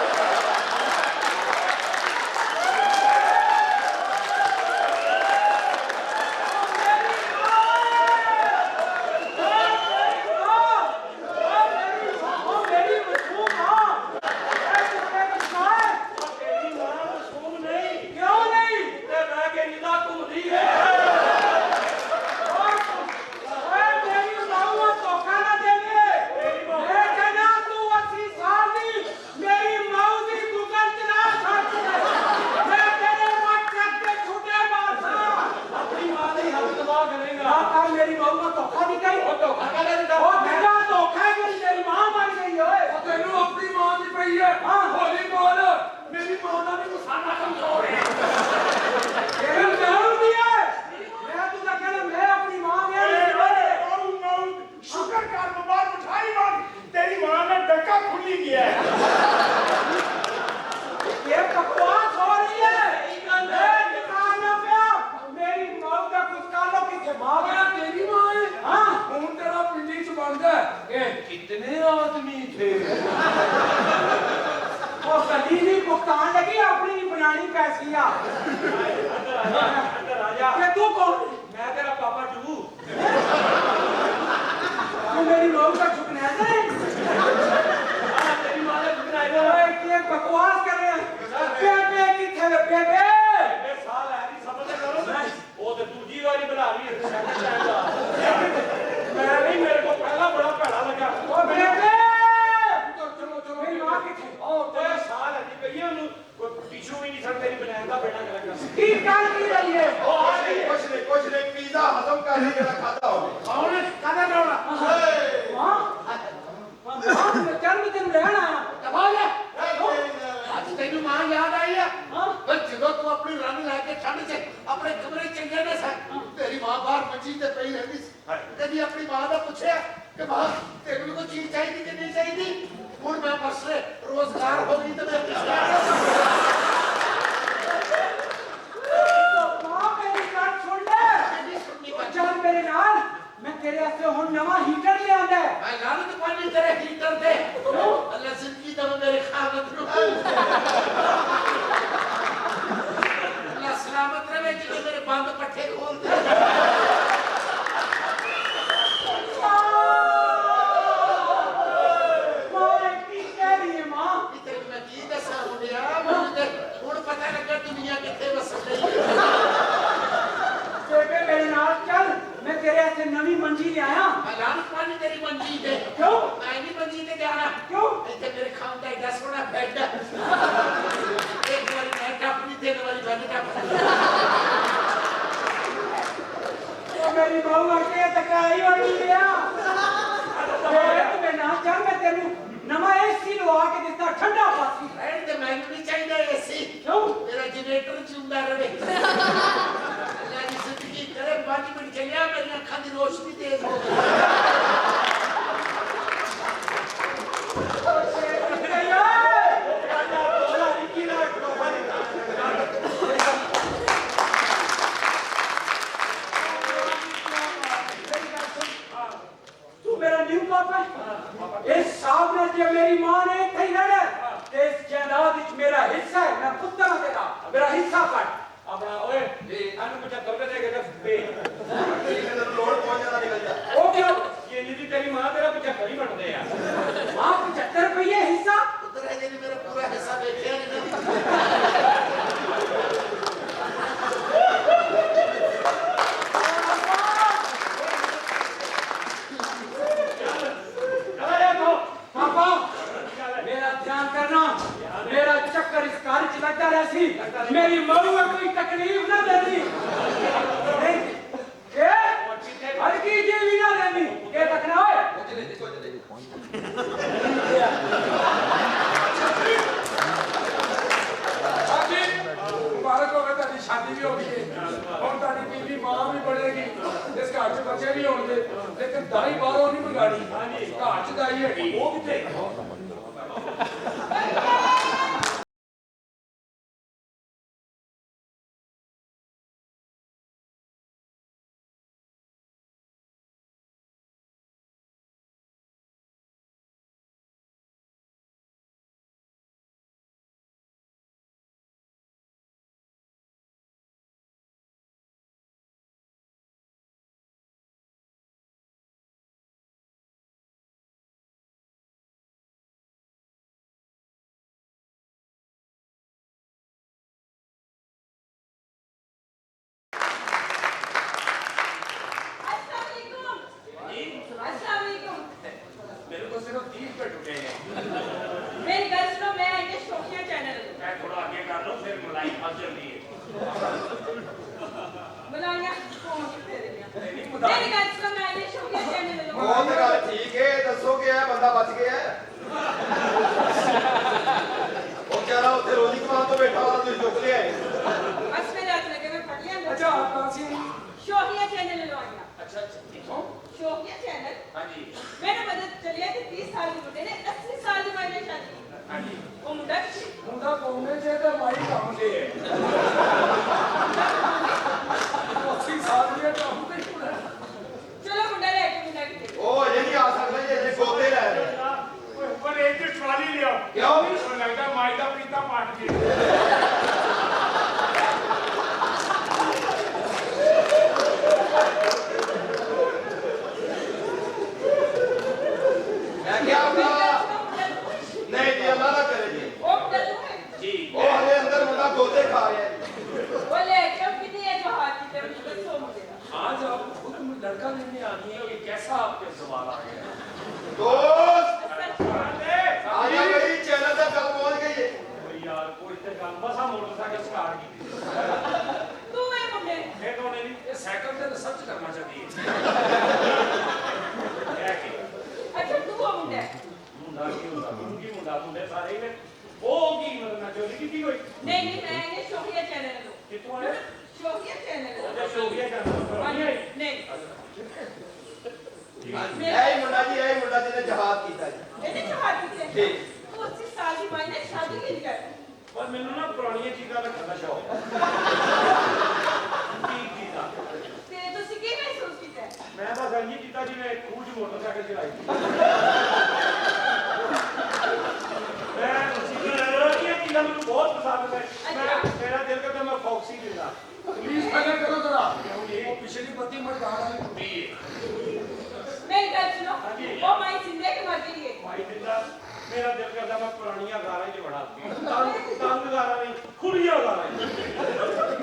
Speaker 2: ਤੇਰੀ ਮਾਂ ਮਸੂਮ ਨਹੀਂ ਤੇ ਮੈਂ ਕਿ ਨਿਦਾ ਘੁੰਮਦੀ ਹੈ ਆਪਣੀ ਮਾਂ ਦੀ ਹੱਥ ਦਬਾ ਕਰੇਗਾ
Speaker 5: ਮੇਰੀ ਮਾਂ ਨੂੰ ਧੋਖਾ ਨਹੀਂ ਕਹੀ
Speaker 2: ਉਹ ਧੋਖਾ ਕਾਹਦਾ ਦਿੱਤਾ
Speaker 5: ਉਹ ਮੇਰਾ ਧੋਖਾ ਕਿ ਤੇਰੀ ਮਾਂ ਮਰ ਗਈ ਓਏ ਤੈਨੂੰ ਆਪਣੀ ਮਾਂ ਦੀ ਪਈ ਹੈ ਹਾਂ ਹੋਲੀ ਬੋਲ ਮੇਰੀ ਮਾਂ ਦਾ ਵੀ ਗੁੱਸਾ ਕਮਜ਼ੋਰ ਹੈ ਇਹ ਜਾਣ ਦੀ ਹੈ ਮੈਂ ਤੂੰ ਤਾਂ ਕਹਿੰਦਾ ਮੈਂ ਆਪਣੀ ਮਾਂ ਗਿਆ
Speaker 1: ਸ਼ੁਕਰ ਕਰ ਮੁਬਾਰਕ ਉਠਾਈ ਮਾਰ ਤੇਰੀ ਮਾਂ ਨੇ ਡੱਕਾ ਖੁੱਲੀ ਗਿਆ
Speaker 5: ਇਹ ਬਕਵਾਸ ਹੋ ਰਹੀ ਹੈ ਇਹ ਗੱਲ ਹੈ ਕਿਸਾਨ ਨਾ ਪਿਆ ਮੇਰੀ ਮਾਂ ਦਾ ਕੁਝ ਕਾਲੋ ਕਿੱਥੇ ਮਾਂ ਗਿਆ ਤੇਰੀ ਮਾਂ ਹੈ ਹਾਂ ਹੁਣ ਤੇਰਾ ਪਿੰਡੀ ਚ ਬਣਦਾ ਇਹ ਕਿਤਨੇ ਆਦਮੀ ਥੇ ਉਹ ਕਦੀ ਨਹੀਂ ਭੁਗਤਾਨ ਲੱਗੀ ਆਪਣੀ ਨਹੀਂ ਬਣਾਣੀ ਪੈਸੀ ਆ
Speaker 2: ਅੰਦਰ ਆ ਜਾ
Speaker 5: ਕਿ ਤੂੰ ਕੌਣ
Speaker 2: ਮੈਂ ਤੇਰਾ ਪਾਪਾ ਟੂ
Speaker 5: ਤੂੰ ਮੇਰੀ ਮਾਂ ਦਾ ਚੁਕਨਾ ਹੈ
Speaker 2: ਤੇਰੀ ਮਾਂ ਦੇ ਬਣਾਏ
Speaker 5: ਓਏ ਕੀ ਬਕਵਾਸ ਕਰ ਰਿਹਾ ਬੇਬੇ ਕਿੱਥੇ ਬੇਬੇ
Speaker 2: ਇਹ ਸਾਲ ਹੈ ਨਹੀਂ ਸਮਝ ਕਰੋ ਉਹ ਤੇ ਦੂਜੀ ਵਾਰੀ ਬਣਾ ਰਹੀ ਹੈ ਸੈਕਿੰਡ ਟਾਈਮ ਦਾ ਮੈਂ ਨਹੀਂ ਮੇਰੇ ਕੋਲ ਪਹਿਲਾਂ ਬੜਾ ਭੈੜਾ ਲੱਗਾ
Speaker 5: ਓ ਬੇਬੇ ਚਲੋ ਮੇਰੀ ਮਾਂ ਕਿੱਥੇ
Speaker 2: ਉਹ ਤੇ ਸਾਲ ਹੈ ਨਹੀਂ ਪਈ ਉਹਨੂੰ ਕੋਈ ਟਿਸ਼ੂ ਵੀ ਨਹੀਂ ਸੜ ਤੇਰੀ ਬਣਾਉਣ ਦਾ ਬੇੜਾ ਕਰਾਂਗਾ
Speaker 5: ਕੀ ਕਰ ਕੀ ਰਹੀ ਹੈ
Speaker 2: ਉਹ ਆ ਗਈ ਹੈ।
Speaker 7: ਕੁਛ ਨਹੀਂ ਪੀਜ਼ਾ ਹਜ਼ਮ ਕਰ ਲਈ ਜਿਹੜਾ ਖਾਦਾ ਹੋਵੇ
Speaker 4: कौन कदा डोला
Speaker 5: ਮਾਂ ਮੈਂ ਜਨਮ ਦਿਨ ਰਹਿਣਾ
Speaker 4: दबाओ आज तेन मां याद आई है
Speaker 5: ਹਾਂ
Speaker 4: पर जो तू अपनी रंग लैके ठंड से अपने कमरे चंगे ने सन तेरी मां बाहर मंजी ते पई रहती सी कभी अपनी मां का पूछया कि मां तेन कोई चीज चाहिए कि नहीं चाहिए हुन मैं परसों रोजगार हो गई तो मैं
Speaker 5: ਮਾਂ ਮੇਰੀ ਗੱਲ ਸੁਣ ਲੈ
Speaker 4: नहीं सुननी पर
Speaker 5: ਚੱਲ ਮੇਰੇ ਨਾਲ ਮੈਂ ਤੇਰੇ ਵਾਸਤੇ ਹੁਣ ਨਵਾਂ ਹੀਟਰ ਲਿਆਂਦਾ ਹੈ
Speaker 4: मैं लानत पानी तेरे हीटर दे अल्लाह जिंदगी दम मेरे खावत नु अल्लाह सलामत रहे कि मेरे बंद पट्टे खोल दे
Speaker 5: ਮਾਂ ਕੀ ਕਹਿ ਰਹੀ ਹੈ ਮਾਂ
Speaker 4: तेरे मैं की दसा मुंडिया मुझे
Speaker 5: मेरी बहू आके तकाई हो गया मैं ना चाह मैं तेनू नवा एसी लवा के दिता ठंडा पासी
Speaker 4: ਰਹਿਣ ਤੇ ਮੈਨੂੰ ਨਹੀਂ ਚਾਹੀਦਾ ਏਸੀ
Speaker 5: क्यों
Speaker 4: ਮੇਰਾ ਜਨਰੇਟਰ ਚੁੰਦਾ ਰਵੇ ਅੱਲਾ ਦੀ ਜ਼ਿੰਦਗੀ ਕਰੇ 5 ਮਿੰਟ ਚੱਲਿਆ ਮੇਰੀਆਂ ਅੱਖਾਂ ਦੀ ਰੋਸ਼ਨੀ ਤੇਜ਼ ਹੋ ਗਈ
Speaker 5: तू मेरा न्यू पापा इस साहब ने जो मेरी मां ने इत्थे ही रहना इस जायदाद विच मेरा हिस्सा है मैं पुत्तर हूं तेरा मेरा हिस्सा काट
Speaker 2: ਆਪਣਾ ਓਏ ਇਹਨੂੰ ਕੁਝ ਦਰਦ ਦੇ ਕੇ ਦੱਸ ਦੇ
Speaker 7: ਇਹਨੂੰ ਲੋੜ ਪਹੁੰਚ ਜਾਂਦਾ ਨਿਕਲ ਜਾ
Speaker 5: ओ क्यों
Speaker 2: ਇਹ ਜਿਹਦੀ ਤੇਰੀ ਮਾਂ ਤੇਰਾ 75 ਹੀ ਬਣਦੇ ਆ
Speaker 5: मां 75 रुपये हिस्सा
Speaker 4: ਉਧਰ ਹੈ ਜੀ ਮੇਰਾ ਪੂਰਾ ਹਿੱਸਾ ਵੇਖਿਆ ਨਹੀਂ
Speaker 5: अरे तो पापा मेरा ध्यान करना मेरा चक्कर इस कार च लगता रहसी मेरी मऊ में कोई तकलीफ ना देनी नहीं के हल्की जी भी ना देनी के तकना ओए मुबारक हो गए तेरी शादी भी हो गई है और तेरी बीवी मां भी बढ़ेगी इस घर च बच्चे भी होंगे लेकिन दाई बाहरों नहीं मंगानी घर च दाई हैगी वो किथे
Speaker 2: मेरे को सिर्फ 30 पे टूटे हैं
Speaker 3: मेरी गल सुनो मैं आई के शौकिया चैनल
Speaker 2: मैं थोड़ा आगे कर लो फिर मलाई फंस जल्दी है
Speaker 3: बुलाया कौन कितने दिया
Speaker 2: नहीं बता
Speaker 3: मेरी गल सुनो मैं आई के शौकिया चैनल
Speaker 7: ਬਹੁਤ ਗੱਲ ਠੀਕ ਹੈ ਦੱਸੋ ਕਿ ਇਹ ਬੰਦਾ ਬਚ ਗਿਆ ਉਹ ਵਿਚਾਰਾ ਉੱਥੇ ਰੋਜੀ ਕਮਾਨ ਤੋਂ ਬੈਠਾ ਹੋਣਾ ਤੁਸੀਂ ਚੁੱਕ ਲਿਆ
Speaker 3: बस मेरे हाथ लगे मैं पढ़ लिया
Speaker 5: अच्छा कासी
Speaker 3: शौकिया चैनल लवाया
Speaker 2: अच्छा अच्छा ठीक है
Speaker 3: शौकिया चैनल
Speaker 2: हाँ जी
Speaker 3: मैंने पता चलिया कि 30 साल के मुंडे ने 80 साल की मायने शादी
Speaker 2: हाँ जी
Speaker 3: वो मुंडा किसी
Speaker 5: मुंडा कोने से तो माई काम दे 80 साल के काम दे
Speaker 3: चलो मुंडा ले के मुंडा किसी
Speaker 7: ਉਹ ਅਜੇ ਨਹੀਂ ਆ ਸਕਦਾ ਜੀ ਅਜੇ ਗੋਤੇ ਲੈ ਰਹੇ
Speaker 1: ਪਰ ਇਹ ਤੇ ਟਰਾਲੀ ਲਿਆ
Speaker 7: ਕਿਉਂ
Speaker 1: ਮੈਨੂੰ ਲੱਗਦਾ ਮਾਈ ਦਾ ਪੀਤਾ ਪੱਟ ਗਿਆ
Speaker 7: ਮੈਂ ਕਿਹਾ ਨਹੀਂ ਜੀ ਅੱਲਾ ਨਾ ਕਰੇ ਜੀ
Speaker 3: वो मुंडा तू है
Speaker 2: जी
Speaker 7: ਉਹ ਹਲੇ ਅੰਦਰ ਮੁੰਡਾ ਗੋਤੇ ਖਾ ਰਿਹਾ ਜੀ
Speaker 3: वो ले के कितनी है जो हाथ की तरफ बच्चों मुंडे
Speaker 2: आज आप खुद लड़का लेने आनी है ये कैसा आपके सवाल आ गया
Speaker 7: ਦੋਸਤ
Speaker 3: का
Speaker 7: ਆ ਜਾ ਗਈ ਚੈਨਲ ਤੱਕ ਗੱਲ ਪਹੁੰਚ ਗਈ ਹੈ
Speaker 2: ओए यार कोई ते गल बसा मोटरसाइकिल स्टार्ट की
Speaker 3: तू है मुंडे
Speaker 2: फिर तो नहीं ये साइकिल से सर्च करना चाहिए क्या कि
Speaker 3: अच्छा तू हो मुंडे
Speaker 2: मुंडा की मुंडा मुंडे सारे ही वो की मतलब जो लिखी कोई
Speaker 3: नहीं नहीं मैं ये शौकिया चैनल लो
Speaker 2: कितों है
Speaker 3: शौकिया चैनल
Speaker 2: अच्छा शोभिया करना नहीं आई
Speaker 3: नहीं
Speaker 7: ਇਹ ਹੀ ਮੁੰਡਾ ਜੀ ਇਹ ਹੀ ਮੁੰਡਾ ਜਿਹਨੇ ਜਹਾਦ ਕੀਤਾ ਜੀ
Speaker 3: ਇਹਨੇ ਜਹਾਜ਼ ਕੀਤੇ
Speaker 7: ਠੀਕ।
Speaker 3: ਤੂੰ 80 ਸਾਲ ਦੀ ਮਾਇਨੇ ਸ਼ਾਦੀ ਨਹੀਂ ਕਰ
Speaker 2: पर मैंने ना पुरानी चीज़ा रखने का शौक ठीक चीज़ा
Speaker 3: ਤੇ ਤੁਸੀਂ ਕੀ ਮਹਿਸੂਸ ਕੀਤਾ
Speaker 2: मैं बस इंजी कीता जी मैं खूज मोटरसाइकिल चलाई मैं ये चीज़ा मुझे बहुत पसंद है मैं मेरा दिल करता मैं फॉक्सी लेना
Speaker 5: प्लीज पहले करो जरा वो पिछली पत्ती मत गाना नहीं टूटी है
Speaker 3: ਮੇਰੀ ਗੱਲ ਸੁਣੋ
Speaker 2: हाँ जी।
Speaker 3: ਉਹ ਮਾਈ ਸਿੰਦੇ ਕਿ ਮਰ ਗਈ ਹੈ
Speaker 2: भाई दिल्ला मेरा दिल करता मैं पुरानियां गारा ही बड़ा तंग गारा नहीं खुलिया गारा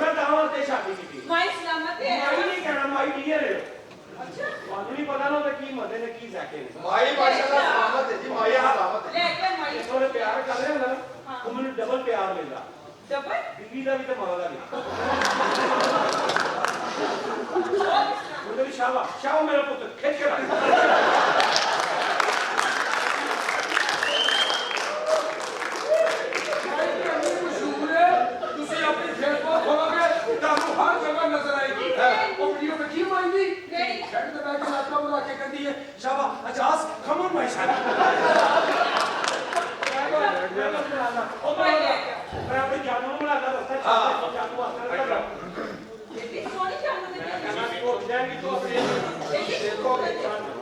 Speaker 2: मैं दावत से शादी की
Speaker 3: ਮਾਈ ਸਲਾਮਤ ਹੈ
Speaker 2: माई नहीं कहना माई डियर है
Speaker 3: ਅੱਛਾ
Speaker 2: ਤੁਹਾਨੂੰ ਨਹੀਂ ਪਤਾ ਨਾ ਉਹਦੇ ਕੀ ਮਦੇ ਨੇ ਕੀ ਜ਼ੈਕੇ ਨੇ
Speaker 7: ਮਾਈ ਮਾਸ਼ਾਅੱਲਾ ਸਲਾਮਤ ਹੈ ਜੀ ਮਾਈ ਸਲਾਮਤ ਹੈ
Speaker 3: ਲੈ ਕੇ ਮਾਈ
Speaker 2: ਇਸ ਵੇਲੇ ਪਿਆਰ ਕਰ ਰਿਹਾ ਹੁੰਦਾ ਨਾ
Speaker 3: ਹਾਂ।
Speaker 2: ਉਹ ਮੈਨੂੰ ਡਬਲ ਪਿਆਰ ਮਿਲਦਾ
Speaker 3: ਡਬਲ
Speaker 2: ਬੀਵੀ ਦਾ ਵੀ ਤੇ ਮਾਂ ਦਾ ਵੀ
Speaker 3: ਉਹ ਕਿਸ ਤਰ੍ਹਾਂ
Speaker 5: ਉਹਦੇ ਵੀ ਸ਼ਾਵਾ ਮੇਰਾ ਪੁੱਤ ਖਿੱਚ ਕੇ ਰੱਖ ਮਸ਼ਹੂਰ ਹੈ ਤੁਸੀਂ ਆਪਣੀ ਫੇਸਬੁੱਕ ਖੋਲੋਗੇ ਤੁਹਾਨੂੰ ਹਰ ਜਗ੍ਹਾ ਨਜ਼ਰ ਆਏਗੀ ਉਹ ਵੀਡੀਓ ਵੇਖੀ ਹੋਏਗੀ
Speaker 3: ਨਹੀਂ।
Speaker 5: ਛੱਡ ਦੇ ਬੈਠ ਕੇ ਲੱਤਾਂ ਬਣਾ ਕੇ ਕਹਿੰਦੀ ਹੈ ਸ਼ਾਵਾ ਅਜਾਸ ਖਮਨ ਮਾਈ ਸ਼ਾਵਾ
Speaker 2: ਮੈਂ ਆਪਣੀ ਜਾਨ ਨੂੰ ਬਣਾ ਲਾ ਰਸਤਾ ਛੱਡ ਜਾਨ ਨੂੰ ਆਸਰਾ ਕਰ
Speaker 3: ਇਹ ਸੋਹਣੀ ਜਾਨ ਦੇ
Speaker 2: ਮੈਂ ਸਟੋਕ ਜਾਏਗੀ ਤੂੰ ਆਪਣੇ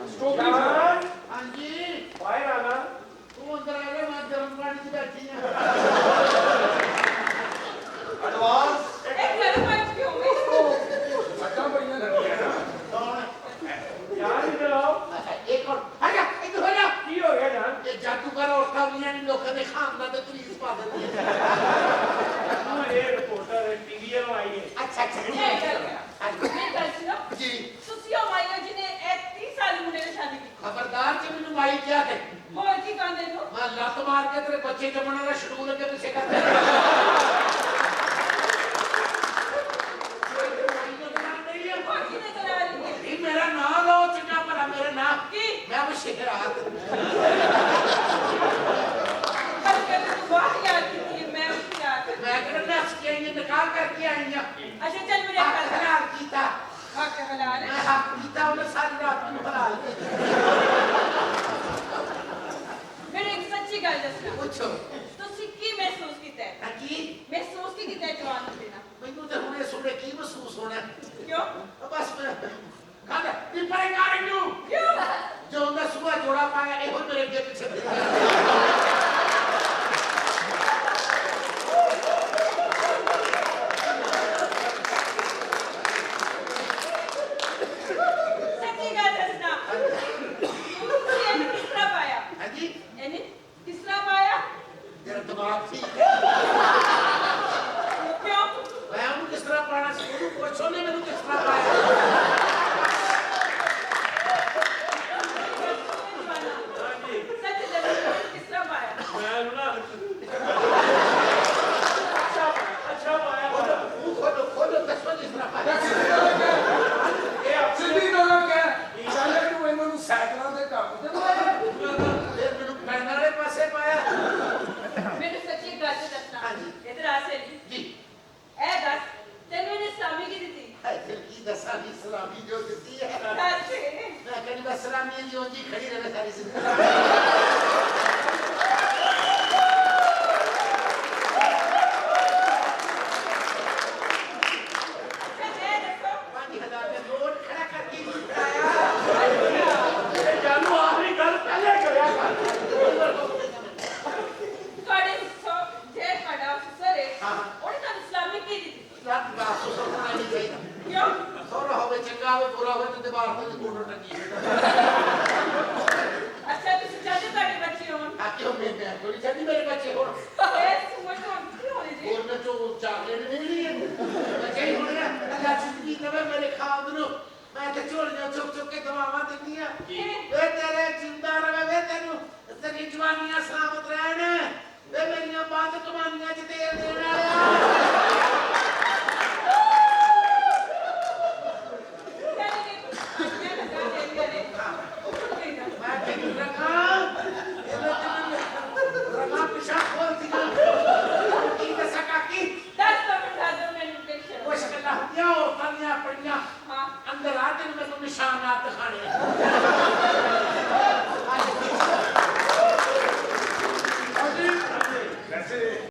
Speaker 5: ਸਟੋਕ
Speaker 4: ਹਾਂਜੀ
Speaker 2: ਬਾਹਰ ਆਣਾ
Speaker 4: ਤੂੰ ਅੰਦਰ ਆ ਗਿਆ ਮੈਂ ਗਰਮ ਪਾਣੀ 'ਚ ਬੈਠੀ ਆ
Speaker 7: ਐਡਵਾਂਸ
Speaker 3: ਇੱਕ ਗਰਮ ਪਾਣੀ ਕਿਉਂ ਮੈਂ
Speaker 5: ਅੱਛਾ ਬੜੀਆਂ ਲੱਗੀਆਂ ਨਾ
Speaker 4: ਕੌਣ
Speaker 2: ਯਾਰ ਇਧਰ ਆਓ
Speaker 4: ਇੱਕ ਹੋਰ ਆ ਜਾ ਇੱਧਰ ਹੋ ਜਾ
Speaker 2: ਕੀ ਹੋ ਗਿਆ ਜਾਨ
Speaker 4: ਇਹ ਜਾਦੂਗਰ ਔਰਤਾਂ ਹੁੰਦੀਆਂ ਨੇ ਲੋਕਾਂ ਦੇ ਖਾਨਦਾਨ ਤੇ ਪੁਲਿਸ ਪਾ ਦਿੰਦੀ ਹੈ
Speaker 2: ਤੂੰ ਇਹ ਰਿਪੋਰਟਰ ਟੀਵੀ ਵੱਲੋਂ ਆਈ ਹੈ
Speaker 4: ਅੱਛਾ ਅੱਛਾ
Speaker 3: ਇਹ ਗੱਲ ਸੁਣੋ
Speaker 4: ਜੀ
Speaker 3: ਤੁਸੀਂ ਉਹ ਮਾਈਆ ਜੀ ਨੇ 30 ਸਾਲ ਮੁੰਡੇ ਨਾਲ ਸ਼ਾਦੀ ਕੀਤੀ
Speaker 4: ਖਬਰਦਾਰ ਚ ਮੈਨੂੰ ਮਾਈ ਕਿਹਾ ਤੇ
Speaker 3: ਹੋਰ ਕੀ ਕਹਿੰਦੇ ਨੂੰ
Speaker 4: ਮੈਂ ਲੱਤ ਮਾਰ ਕੇ ਤੇਰੇ ਬੱਚੇ ਜੰਮਣ ਦਾ ਸ਼ਡਿਊਲ ਅੱਗੇ ਪਿੱਛੇ ਕਰ ਦੇ
Speaker 3: ਹੋਰ ਕੀ ਨੇ ਕਰਾ ਲਈ
Speaker 4: ਨਹੀਂ ਮੇਰਾ ਨਾਂ ਲਓ ਚੰਗਾ ਭਲਾ ਮੇਰਾ ਨਾਂ
Speaker 3: ਕੀ
Speaker 4: ਮੈਂ ਬਸ਼ਿਹਰਾਤ
Speaker 3: ਕਰਕੇ ਤੂੰ ਬਾਤ ਯਾਦ ਕੀਤੀ ਹੈ, ਮੈਂ ਉਸ ਯਾਦ
Speaker 4: ਮੈਂ ਕਿਹੜਾ ਨੱਸ ਕੇ ਆਈ ਹਾਂ, ਨਿਕਾਹ ਕਰਕੇ ਆਈ ਹਾਂ
Speaker 3: ਅੱਛਾ ਚੱਲ ਮੇਰੇ
Speaker 4: ਹੱਕ
Speaker 3: ਘਰ
Speaker 4: ਹਲਾਲ ਕੀਤਾ
Speaker 3: ਹੱਕ ਹਲਾਲ
Speaker 4: ਮੈਂ ਹੱਕ ਕੀਤਾ ਉਹਨੇ ਸਾਰੀ ਰਾਤ ਨੂੰ ਹਲਾਲ ਕੀਤਾ
Speaker 3: ਮੇਰੇ ਇੱਕ ਸੱਚੀ ਗੱਲ ਦੱਸਣਾ
Speaker 4: ਪੁੱਛੋ
Speaker 3: ਤੁਸੀਂ ਕੀ ਮਹਿਸੂਸ ਕੀਤਾ ਹੈ
Speaker 4: ਕੀ
Speaker 3: ਮਹਿਸੂਸ ਕੀ ਕੀਤਾ ਹੈ ਜਵਾਨ ਹੁੰਦੇ ਨਾਲ
Speaker 4: ਮੈਨੂੰ ਤਾਂ ਹੁਣੇ ਸੁਣੇ ਕੀ ਮਹਿਸੂਸ ਹੋਣਾ
Speaker 3: ਕਿਉਂ
Speaker 4: ਬਸ ਮੈਂ ਕਹਿੰਦਾ ਵੀ ਪਰੇਕਾਰ ਨੂੰ
Speaker 3: ਕਿਉਂ
Speaker 4: ਜੋ ਉਹਦਾ ਸੁਆ ਜੋੜਾ ਪਾਇਆ ਇਹੋ ਮੇਰੇ ਅੱਗੇ ਪਿੱਛੇ ਫਿਰਦਾ
Speaker 3: ਸੱਚੀ ਗੱਲ ਦੱਸਣਾ ਤੁਸੀਂ ਇਹਨੂੰ ਕਿਸ ਤਰ੍ਹਾਂ ਪਾਇਆ
Speaker 4: ਹਾਂਜੀ
Speaker 3: ਇਹਨੇ ਕਿਸ ਤਰ੍ਹਾਂ ਪਾਇਆ
Speaker 4: ਤੇਰਾ ਦਿਮਾਗ ਠੀਕ ਹੈ
Speaker 3: ਕਿਉਂ
Speaker 4: ਮੈਂ ਉਹਨੂੰ ਕਿਸ ਤਰ੍ਹਾਂ ਪਾਣਾ ਸੀ ਉਹਨੂੰ ਪੁੱਛੋ ਨੇ ਮੈਨੂੰ ਕਿਸ ਤਰ੍ਹਾਂ ਪਾਇਆ
Speaker 3: ਸੱਚ ਦੱਸੋ ਕਿਸ ਤਰ੍ਹਾਂ ਪਾਇਆ
Speaker 2: ਮੈਂ ਇਹਨੂੰ ਨਾ ਅੱਛਾ ਪਾਇਆ
Speaker 4: ਉਹ ਖੋਲੋ ਦੱਸੋ ਕਿਸ ਤਰ੍ਹਾਂ ਪਾਇਆ
Speaker 2: ਇਹ ਆਪਣੀ
Speaker 5: ਸਿੱਧੀ ਗੱਲ ਕਹਿ ਚੱਲ ਤੂੰ ਇਹਨਾਂ ਨੂੰ ਸਾਈਕਲਾਂ ਦੇ ਕੰਮ ਤੇ ਲਾਇਆ
Speaker 4: ਫਿਰ ਮੈਨੂੰ ਪੈਣ ਵਾਲੇ ਪਾਸੇ ਪਾਇਆ
Speaker 3: ਮੈਨੂੰ ਸੱਚੀ ਗੱਲ ਤੇ ਦੱਸਣਾ
Speaker 4: ਹਾਂਜੀ।
Speaker 3: ਇਧਰ ਆ ਸੇਲੀ
Speaker 4: ਜੀ
Speaker 3: ਇਹ ਦੱਸ ਤੈਨੂੰ ਇਹਨੇ ਸਲਾਮੀ ਕੀ ਦਿੱਤੀ
Speaker 4: ਫਿਰ ਕੀ ਦੱਸਾਂ ਵੀ ਸਲਾਮੀ ਜੋ ਦਿੱਤੀ ਹੈ
Speaker 3: ਦੱਸ
Speaker 4: ਮੈਂ ਕਹਿੰਦੀ ਬਸ ਸਲਾਮੀ ਦੀ ਉਂਝ ਹੀ ਖੜੀ ਰਹੇ ਸਾਰੀ ਜ਼ਿੰਦਗੀ
Speaker 3: ਇਹ ਦੱਸੋ
Speaker 4: 5000 ਦੇ ਨੋਟ ਖੜਾ ਕਰਕੇ ਨਹੀਂ ਕਰਾਇਆ
Speaker 2: ਇਹ ਜਾਨੂ ਆਖਰੀ ਗੱਲ ਪਹਿਲੇ ਕਰਿਆ ਕਰ
Speaker 3: ਤੁਹਾਡੇ ਜੇ ਤੁਹਾਡਾ ਅਫਸਰ ਹੈ
Speaker 4: ਹਾਂ।
Speaker 3: ਉਹਨੇ ਤੁਹਾਨੂੰ ਸਲਾਮੀ ਕੀ ਦਿੱਤੀ
Speaker 4: ਰੱਬ ਦਾ ਸੁਸਰਨਾ ਨਹੀਂ ਚਾਹੀਦਾ
Speaker 3: ਕਿਉਂ
Speaker 4: ਸੋਹਣਾ ਹੋਵੇ ਚੰਗਾ ਹੋਵੇ ਬੁਰਾ ਹੋਵੇ ਤੇ ਦੀਵਾਰ ਤੇ ਕੋਟ ਟੰਗੀ
Speaker 3: ਅੱਛਾ ਤੁਸੀਂ ਚਾਹਦੇ ਤੁਹਾਡੇ ਬੱਚੇ ਹੋਣ
Speaker 4: ਆ ਕਿਉਂ ਮੈਂ ਥੋੜੀ ਚਾਹਦੀ ਮੇਰੇ ਬੱਚੇ ਹੋਣ
Speaker 3: ਇਹ ਸਮਝ ਤੋਂ ਕੀ ਹੋਣੀ ਜੀ
Speaker 4: ਹੋਰ ਮੈਂ ਜੋ ਚਾਕਲੇਟ ਨਹੀਂ ਮਿਲੀ ਹੈ ਮੈਂ ਕਹੀ ਹੁਣ ਨਾ ਅੱਲਾ ਜ਼ਿੰਦਗੀ ਦਵੇ ਮੇਰੇ ਖਾਦ ਨੂੰ ਮੈਂ ਤੇ ਝੋਲੀਆਂ ਚੁੱਕ ਚੁੱਕ ਕੇ ਦਵਾਵਾਂ ਦਿੰਦੀ ਆ ਵੇ ਤੇਰੇ ਜਿੰਦਾ ਰਵੇ ਵੇ ਤੈਨੂੰ ਤੇਰੀ ਜਵਾਨੀਆਂ ਸਲਾਮਤ ਰਹਿਣ ਵੇ ਮੇਰੀਆਂ ਬਾਤ ਕਮਾਨੀਆਂ ਚ ਤੇਲ ਦੇਣ ਵਾਲਿਆ ਮੈਂ ਤੈਨੂੰ ਰੱਖਾਂ ਇਹਨੇ ਤੈਨੂੰ ਰਮਾ ਪਿਛਾ ਖੋਲ ਦਿੱਤਾ ਕੀ ਦੱਸਾਂ ਕਾਕੀ ਕੁਛ ਗੱਲਾਂ ਹੁੰਦੀਆਂ ਔਰਤਾਂ ਦੀਆਂ ਆਪਣੀਆਂ ਅੰਦਰ ਆ ਤੈਨੂੰ ਮੈਨੂੰ ਨਿਸ਼ਾਨਾਤ ਦਿਖਾਣੇ
Speaker 5: ਵੈਸੇ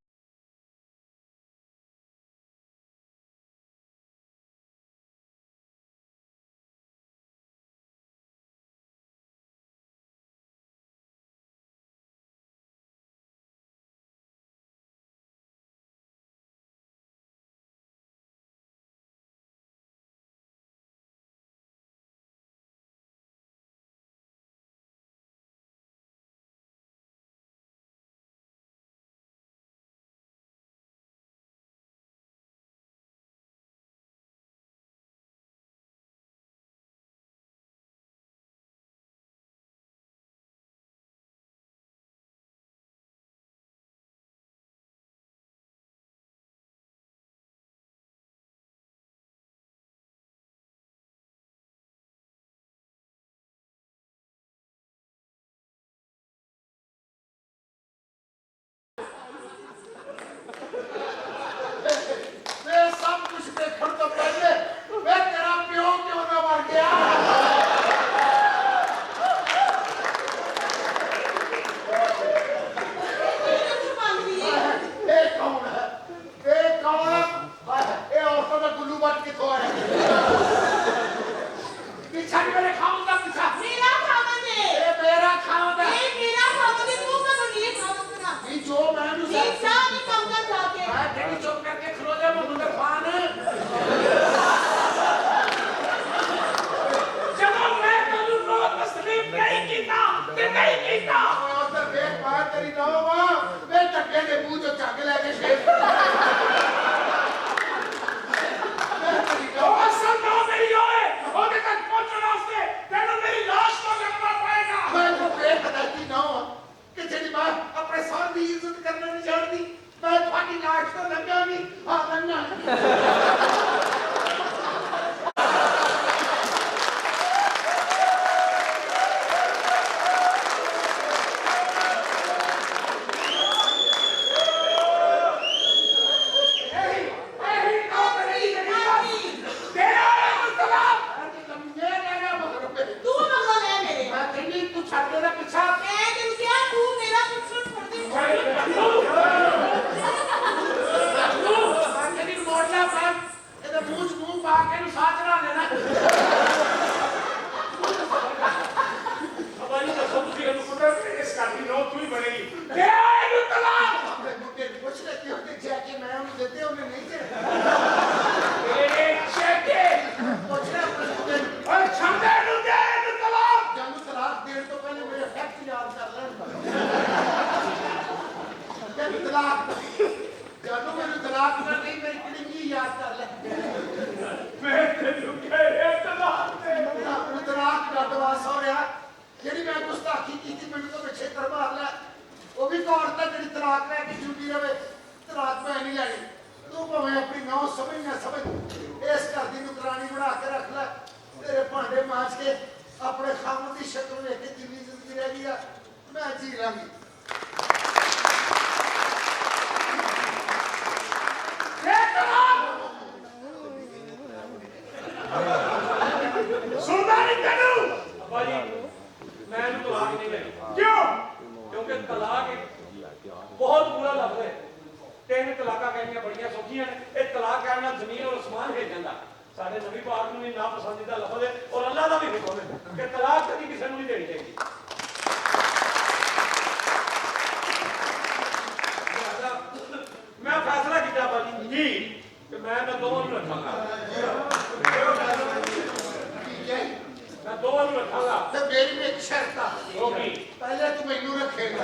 Speaker 2: ਜ਼ਮੀਨ ਔਰ ਅਸਮਾਨ ਹੈ ਜਾਂਦਾ ਸਾਡੇ ਨਬੀ ਪਾਕ ਨੂੰ ਵੀ ਨਾ ਪਸੰਦੀਦਾ ਲਫ਼ਜ਼ ਹੈ ਔਰ ਅੱਲਾਹ ਦਾ ਵੀ ਹੁਕਮ ਹੈ ਕਿ ਤਲਾਕ ਕਦੀ ਕਿਸੇ ਨੂੰ ਨਹੀਂ ਦੇਣੀ ਚਾਹੀਦੀ ਮੈਂ ਫੈਸਲਾ ਕੀਤਾ ਬਾਜੀ ਜੀ ਕਿ ਮੈਂ ਦੋਵਾਂ ਨੂੰ ਰੱਖਾਂਗਾ
Speaker 4: ਠੀਕ ਹੈ
Speaker 2: ਮੈਂ ਦੋਵਾਂ ਨੂੰ ਰੱਖਾਂਗਾ
Speaker 4: ਤੇ ਮੇਰੀ ਵੀ ਇੱਕ ਸ਼ਰਤ ਆ
Speaker 2: ਉਹ ਕੀ
Speaker 4: ਪਹਿਲੇ ਤੂੰ ਮੈਨੂੰ ਰੱਖੇਗਾ